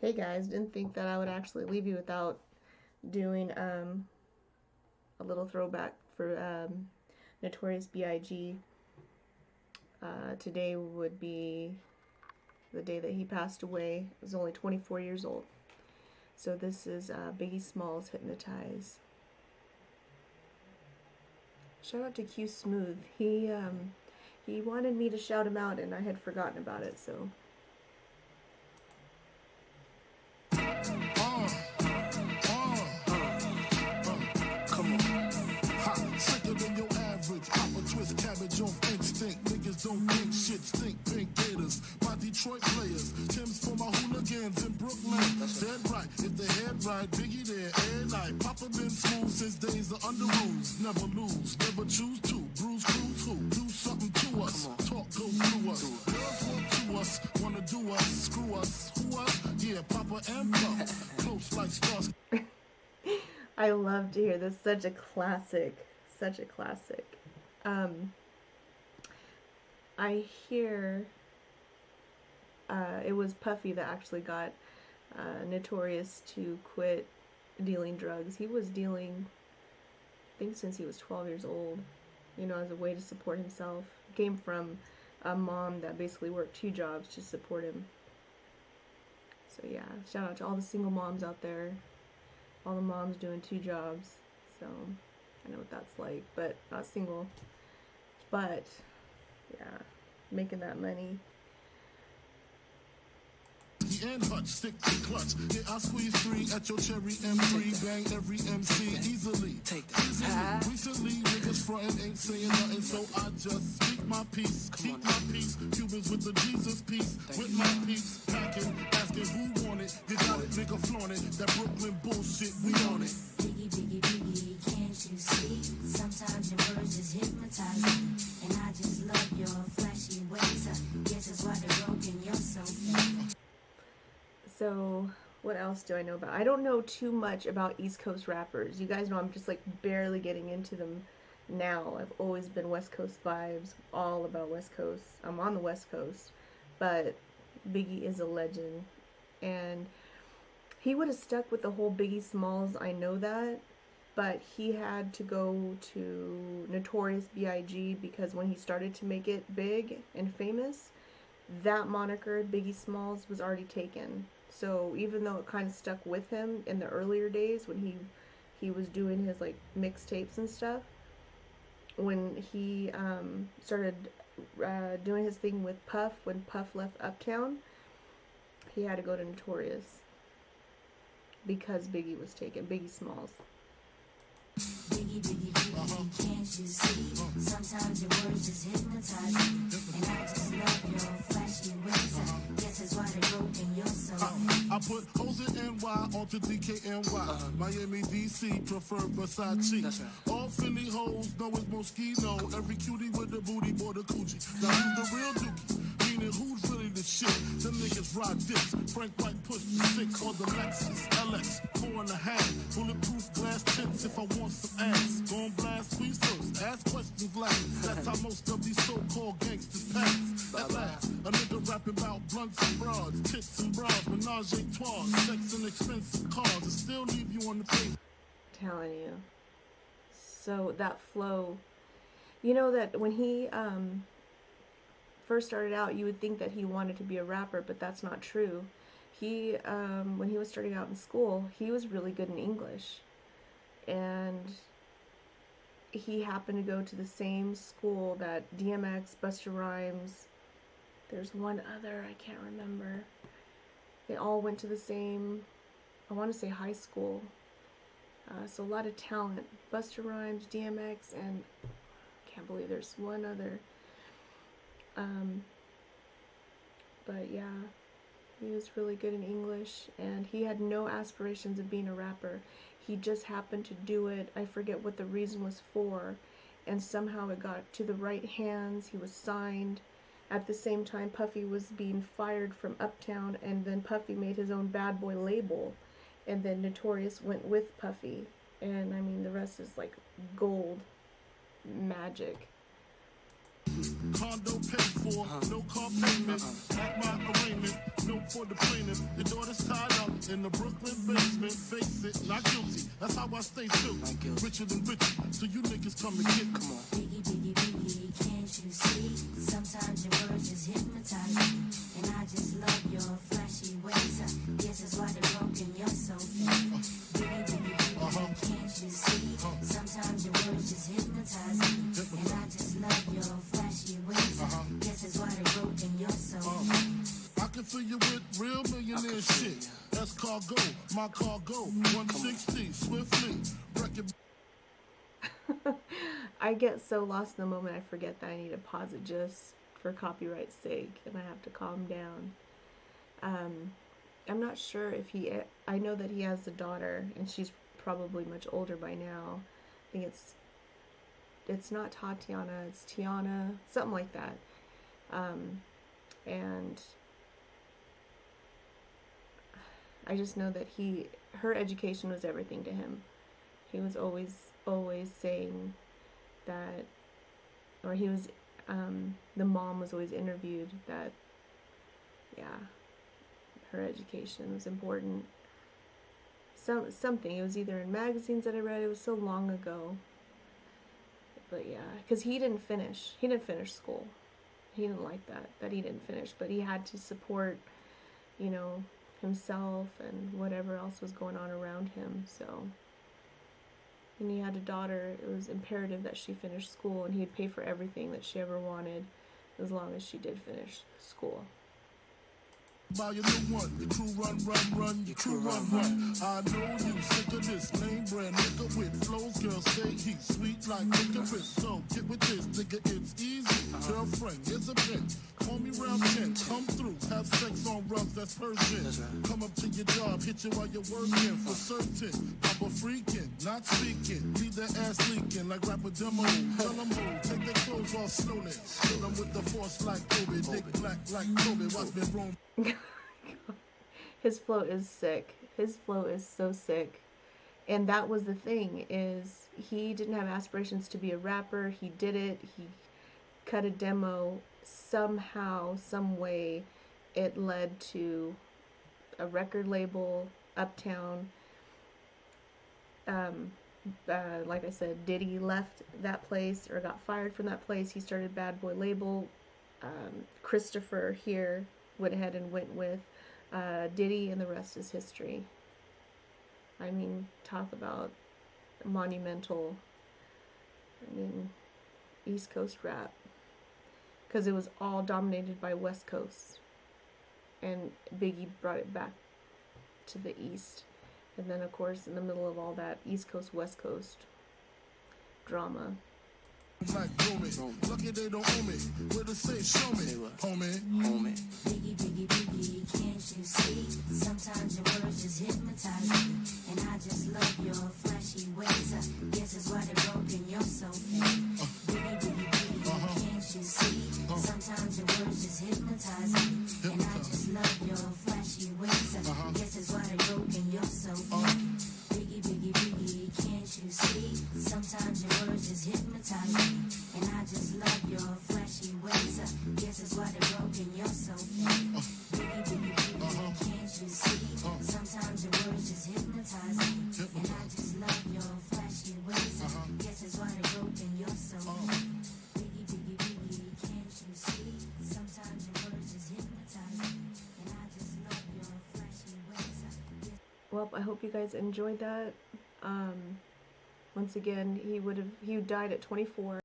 Hey guys, didn't think that I would actually leave you without doing a little throwback for Notorious B.I.G. Today would be the day that he passed away. He was only 24 years old. So this is Biggie Smalls' Hypnotize. Shout out to Q Smooth. He wanted me to shout him out and I had forgotten about it, so cabbage off instinct. Niggas don't think shit, stink pink gators. My Detroit players, Tim's for my hooligans in Brooklyn. Dead right, if the head right, Biggie there, every night. Papa been smooth since days of under rules. Never lose, never choose to. Bruise, cruise, who? Do something to us. Talk, go through us. Girls want to us, wanna do us, screw us. Who us? Yeah, Papa and Pop. Close like stars. I love to hear this. Such a classic. Such a classic. I hear it was Puffy that actually got Notorious to quit dealing drugs. He was dealing, I think, since he was 12 years old, you know, as a way to support himself. Came from a mom that basically worked 2 jobs to support him. So yeah, shout out to all the single moms out there, all the moms doing 2 jobs. So I know what that's like, but not single. But yeah, making that money. And hutch, stick to clutch. Yeah, I squeeze 3 at your cherry M3. Bang every MC easily. Take that. Recently, niggas frontin' ain't saying nothing, so I just speak my peace. Keep my peace. Cubans with the Jesus peace. With my peace. Packing, asking who want it. You got it, nigga flaunt it. That Brooklyn bullshit, we on it. Biggie, Biggie, Biggie, can't you see? Sometimes your words just hypnotize me. And I just love your flashy ways. I guess that's why they're broken, you're so fake. So, what else do I know about? I don't know too much about East Coast rappers. You guys know I'm just like barely getting into them now. I've always been West Coast vibes, all about West Coast. I'm on the West Coast, but Biggie is a legend. And he would have stuck with the whole Biggie Smalls, I know that, but he had to go to Notorious B.I.G. because when he started to make it big and famous, that moniker, Biggie Smalls, was already taken. So even though it kind of stuck with him in the earlier days when he was doing his like mixtapes and stuff, when he started doing his thing with Puff, when Puff left Uptown, he had to go to Notorious because Biggie was taken, Biggie Smalls. Biggie, Biggie, Biggie, can't you see? Sometimes your words just hypnotize me. And I just love your flashy ways. I guess that's why they're broken, you're so fake. I put hoes in NY onto DKNY. Miami, DC, prefer Versace. Right. All Philly hoes know it's Moschino. Every cutie with the booty, boy, the coochie. Now who's the real dookie? Meaning who's really the shit? Them niggas ride dicks. Frank White push the 6 on the Lexus LX 4.5. Bulletproof glass tips if I want some ass. Gon' blast squeeze first. Ask questions last. That's how most of these so-called gangsters pass. At last, a nigga rapping about blunts and broads, tits and bras, menage a trois, sex and expensive cars, and still leave you on the page. Telling you. So that flow, you know that when he first started out, you would think that he wanted to be a rapper, but that's not true. He when he was starting out in school, he was really good in English, and he happened to go to the same school that DMX, Busta Rhymes, there's one other, I can't remember. They all went to the same, I want to say high school. So a lot of talent. Busta Rhymes, DMX, and I can't believe there's one other. But yeah, he was really good in English, and he had no aspirations of being a rapper. He just happened to do it. I forget what the reason was for, and somehow it got to the right hands. He was signed. At the same time, Puffy was being fired from Uptown, and then Puffy made his own Bad Boy label, and then Notorious went with Puffy, and I mean the rest is like gold magic. Condo paid for, no car payment. At my arraignment, no for the plaintiff. Your daughter's tied up in the Brooklyn basement. Face it, not guilty. That's how I stay still. Richer than richer. So you niggas come and get. Come on. Biggie, Biggie, Biggie, can't you see? Sometimes your words just hypnotize me. And I just love your flashy ways. Guess that's why they're broken, you're so fake. Biggie, Biggie, Biggie, can't you see? Sometimes your words just hypnotize me. And I just love your flashy ways. Guess that's why they're broken, you're so fake. I can fill you with real millionaire shit. That's cargo, my cargo. 160, swiftly. Record. I get so lost in the moment I forget that I need to pause it just for copyright's sake, and I have to calm down. I'm not sure if I know that he has a daughter, and she's probably much older by now. I think it's not Tatiana, it's Tiana, something like that. And I just know that her education was everything to him. He was always saying that, or he was, the mom was always interviewed that, yeah, her education was important. Something, it was either in magazines that I read, it was so long ago. But yeah, because he didn't finish school. He didn't like that he didn't finish, but he had to support, himself and whatever else was going on around him, so. And he had a daughter, it was imperative that she finish school, and he'd pay for everything that she ever wanted as long as she did finish school. Buy your new one, your crew run, your crew run. I know you sick of this name brand nigga with flows. Girls say he's sweet like licorice. So get with this, nigga, it's easy. Girlfriend, here's a pin. Call me round 10, come through, have sex on rugs, that's Persian. Come up to your job, hit you while you're working for certain. Papa freaking, not speaking. Leave that ass leaking like rapper demo. Tell them who, take their clothes off slowly. Kill them with the force like Kobe. Dick black like Kobe, watch me roam. His flow is sick. His flow is so sick. And that was the thing, is he didn't have aspirations to be a rapper. He did it. He cut a demo. Somehow, some way, it led to a record label, Uptown. Like I said, Diddy left that place, or got fired from that place. He started Bad Boy label. Christopher here went ahead and went with Diddy, and the rest is history. I mean, talk about monumental, East Coast rap. Because it was all dominated by West Coast. And Biggie brought it back to the East. And then, of course, in the middle of all that East Coast, West Coast drama. Like lucky they don't own me. Where to say, show me, homie. Biggie, Biggie, Biggie, can't you see? Sometimes your words just hypnotize me. And I just love your flashy ways. Guess it's why they're broken, you're so fake. Biggie, Biggie, Biggie, can't you see? Sometimes your words just hypnotize me. And I just love your flashy ways. Guess it's why they're broken, you're so fake. Biggie, Biggie, Biggie, can't you see? Sometimes your words just hypnotize me. And I just love your flashy ways. Guess it's why they're broken, you're so fake. Biggie, Biggie, Biggie, can't you see? Sometimes your words just hypnotize me. And I just love your flashy ways. Guess it's why they're broken, you're so fake. Biggie, Biggie, Biggie, can't you see? Sometimes your words just hypnotize me. And I just love your flashy ways. Well, I hope you guys enjoyed that. Once again, he died at 24.